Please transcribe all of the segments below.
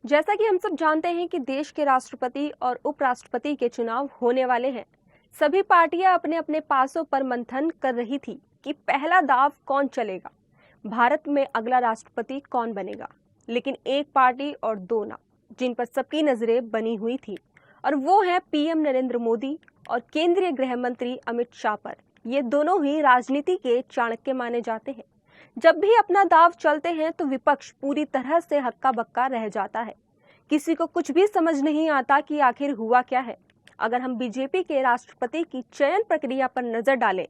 जैसा कि हम सब जानते हैं कि देश के राष्ट्रपति और उपराष्ट्रपति के चुनाव होने वाले हैं। सभी पार्टियां अपने अपने पासों पर मंथन कर रही थी कि पहला दांव कौन चलेगा, भारत में अगला राष्ट्रपति कौन बनेगा। लेकिन एक पार्टी और दो नाम जिन पर सबकी नजरें बनी हुई थी, और वो है पीएम नरेंद्र मोदी और केंद्रीय गृह मंत्री अमित शाह पर। ये दोनों ही राजनीति के चाणक्य माने जाते हैं। जब भी अपना दांव चलते हैं तो विपक्ष पूरी तरह से हक्का बक्का रह जाता है। किसी को कुछ भी समझ नहीं आता कि आखिर हुआ क्या है। अगर हम बीजेपी के राष्ट्रपति की चयन प्रक्रिया पर नजर डालें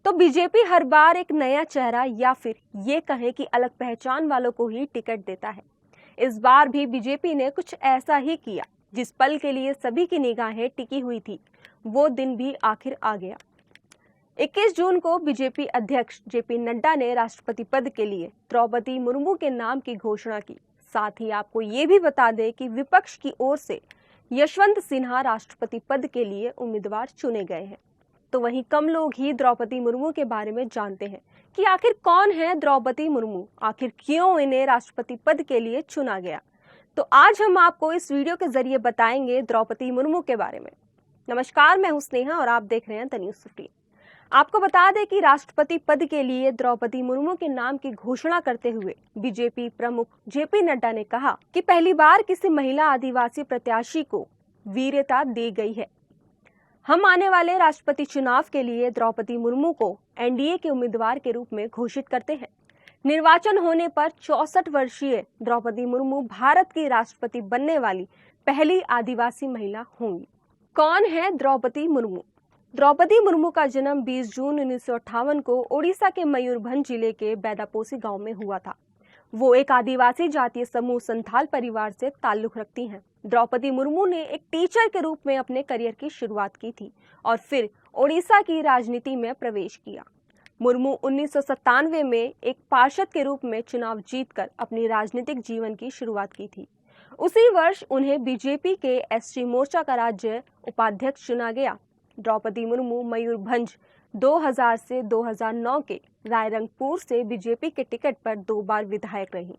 तो बीजेपी हर बार एक नया चेहरा या फिर ये कहें कि अलग पहचान वालों को ही टिकट देता है। इस बार भी बीजेपी ने कुछ ऐसा ही किया। जिस पल के लिए सभी की निगाहें टिकी हुई थी, वो दिन भी आखिर आ गया। 21 जून को बीजेपी अध्यक्ष जेपी नड्डा ने राष्ट्रपति पद के लिए द्रौपदी मुर्मू के नाम की घोषणा की। साथ ही आपको ये भी बता दें कि विपक्ष की ओर से यशवंत सिन्हा राष्ट्रपति पद के लिए उम्मीदवार चुने गए हैं। तो वहीं कम लोग ही द्रौपदी मुर्मू के बारे में जानते हैं कि आखिर कौन है द्रौपदी मुर्मू, आखिर क्यों इन्हें राष्ट्रपति पद के लिए चुना गया। तो आज हम आपको इस वीडियो के जरिए बताएंगे द्रौपदी मुर्मू के बारे में। नमस्कार, मैं हूं स्नेहा और आप देख रहे हैं द न्यूज़ 15। आपको बता दें कि राष्ट्रपति पद के लिए द्रौपदी मुर्मू के नाम की घोषणा करते हुए बीजेपी प्रमुख जेपी नड्डा ने कहा कि पहली बार किसी महिला आदिवासी प्रत्याशी को वरीयता दी गई है। हम आने वाले राष्ट्रपति चुनाव के लिए द्रौपदी मुर्मू को एनडीए के उम्मीदवार के रूप में घोषित करते हैं। निर्वाचन होने पर 64 वर्षीय द्रौपदी मुर्मू भारत की राष्ट्रपति बनने वाली पहली आदिवासी महिला होंगी। कौन है द्रौपदी मुर्मू? द्रौपदी मुर्मू का जन्म 20 जून 1958 को ओडिशा के मयूरभंज जिले के बैदापोसी गांव में हुआ था। वो एक आदिवासी जातीय समूह संथाल परिवार से ताल्लुक रखती हैं। द्रौपदी मुर्मू ने एक टीचर के रूप में अपने करियर की शुरुआत की थी और फिर ओडिशा की राजनीति में प्रवेश किया। मुर्मू 1997 में एक पार्षद के रूप में चुनाव जीतकर अपनी राजनीतिक जीवन की शुरुआत की थी। उसी वर्ष उन्हें बीजेपी के एसटी मोर्चा का राज्य उपाध्यक्ष चुना गया। द्रौपदी मुर्मू मयूरभंज 2000 से 2009 के रायरंगपुर से बीजेपी के टिकट पर 2 बार विधायक रहीं।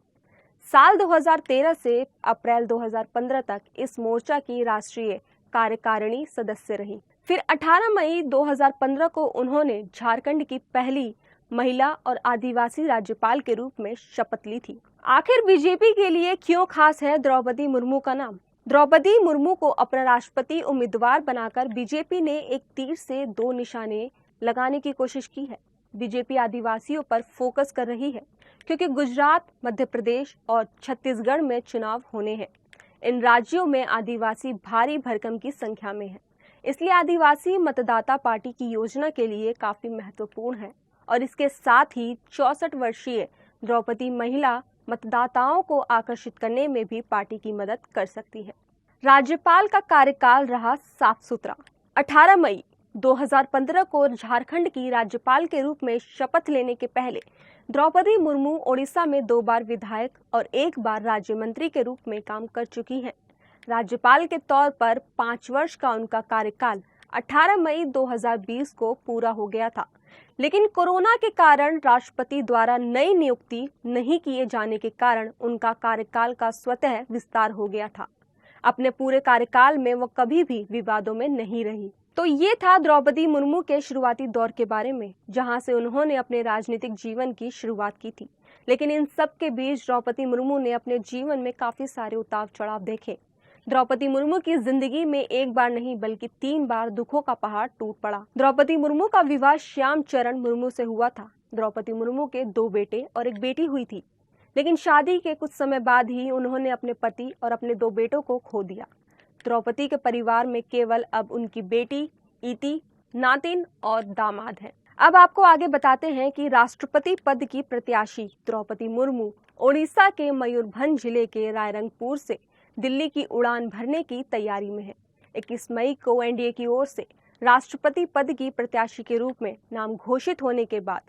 साल 2013 से अप्रैल 2015 तक इस मोर्चा की राष्ट्रीय कार्यकारिणी सदस्य रहीं। फिर 18 मई 2015 को उन्होंने झारखंड की पहली महिला और आदिवासी राज्यपाल के रूप में शपथ ली थी। आखिर बीजेपी के लिए क्यों खास है द्रौपदी मुर्मू का नाम? द्रौपदी मुर्मू को अपना राष्ट्रपति उम्मीदवार बनाकर बीजेपी ने एक तीर से 2 निशाने लगाने की कोशिश की है। बीजेपी आदिवासियों पर फोकस कर रही है क्योंकि गुजरात, मध्य प्रदेश और छत्तीसगढ़ में चुनाव होने हैं। इन राज्यों में आदिवासी भारी भरकम की संख्या में है, इसलिए आदिवासी मतदाता पार्टी की योजना के लिए काफी महत्वपूर्ण है। और इसके साथ ही 64 वर्षीय द्रौपदी महिला मतदाताओं को आकर्षित करने में भी पार्टी की मदद कर सकती है। राज्यपाल का कार्यकाल रहा साफ सुथरा। 18 मई 2015 को झारखंड की राज्यपाल के रूप में शपथ लेने के पहले द्रौपदी मुर्मू ओडिशा में 2 बार विधायक और 1 बार राज्य मंत्री के रूप में काम कर चुकी हैं। राज्यपाल के तौर पर 5 वर्ष का उनका कार्यकाल 18 मई 2020 को पूरा हो गया था। लेकिन कोरोना के कारण राष्ट्रपति द्वारा नई नियुक्ति नहीं किए जाने के कारण उनका कार्यकाल का स्वतः विस्तार हो गया था। अपने पूरे कार्यकाल में वो कभी भी विवादों में नहीं रही। तो ये था द्रौपदी मुर्मू के शुरुआती दौर के बारे में, जहां से उन्होंने अपने राजनीतिक जीवन की शुरुआत की थी। लेकिन इन सब के बीच द्रौपदी मुर्मू ने अपने जीवन में काफी सारे उतार चढ़ाव देखे। द्रौपदी मुर्मू की जिंदगी में एक बार नहीं बल्कि 3 बार दुखों का पहाड़ टूट पड़ा। द्रौपदी मुर्मू का विवाह श्याम चरण मुर्मू से हुआ था। द्रौपदी मुर्मू के 2 बेटे और एक बेटी हुई थी, लेकिन शादी के कुछ समय बाद ही उन्होंने अपने पति और अपने 2 बेटों को खो दिया। द्रौपदी के परिवार में केवल अब उनकी बेटी, इति, नातिन और दामाद हैं। अब आपको आगे बताते हैं कि राष्ट्रपति पद की प्रत्याशी द्रौपदी मुर्मू ओडिशा के मयूरभंज जिले के रायरंगपुर से दिल्ली की उड़ान भरने की तैयारी में है। 21 मई को एनडीए की ओर से राष्ट्रपति पद की प्रत्याशी के रूप में नाम घोषित होने के बाद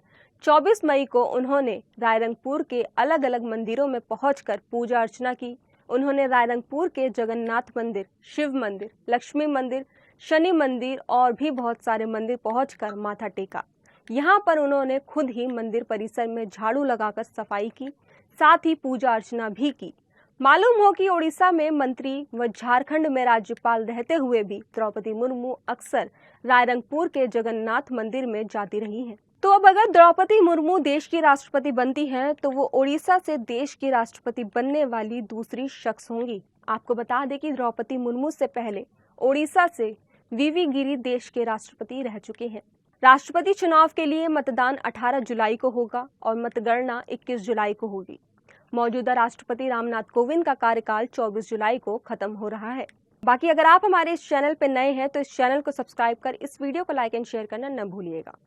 24 मई को उन्होंने रायरंगपुर के अलग अलग मंदिरों में पहुंचकर पूजा अर्चना की। उन्होंने रायरंगपुर के जगन्नाथ मंदिर, शिव मंदिर, लक्ष्मी मंदिर, शनि मंदिर और भी बहुत सारे मंदिर पहुंचकर माथा टेका। यहाँ पर उन्होंने खुद ही मंदिर परिसर में झाड़ू लगाकर सफाई की, साथ ही पूजा अर्चना भी की। मालूम हो कि ओडिशा में मंत्री व झारखंड में राज्यपाल रहते हुए भी द्रौपदी मुर्मू अक्सर रायरंगपुर के जगन्नाथ मंदिर में जाती रही हैं। तो अब अगर द्रौपदी मुर्मू देश की राष्ट्रपति बनती हैं तो वो ओडिशा से देश की राष्ट्रपति बनने वाली दूसरी शख्स होंगी। आपको बता दें कि द्रौपदी मुर्मू से पहले ओडिशा से वीवी गिरी देश के राष्ट्रपति रह चुके हैं। राष्ट्रपति चुनाव के लिए मतदान 18 जुलाई को होगा और मतगणना 21 जुलाई को होगी। मौजूदा राष्ट्रपति रामनाथ कोविंद का कार्यकाल 24 जुलाई को खत्म हो रहा है। बाकी अगर आप हमारे इस चैनल पर नए हैं तो इस चैनल को सब्सक्राइब कर इस वीडियो को लाइक एंड शेयर करना न भूलिएगा।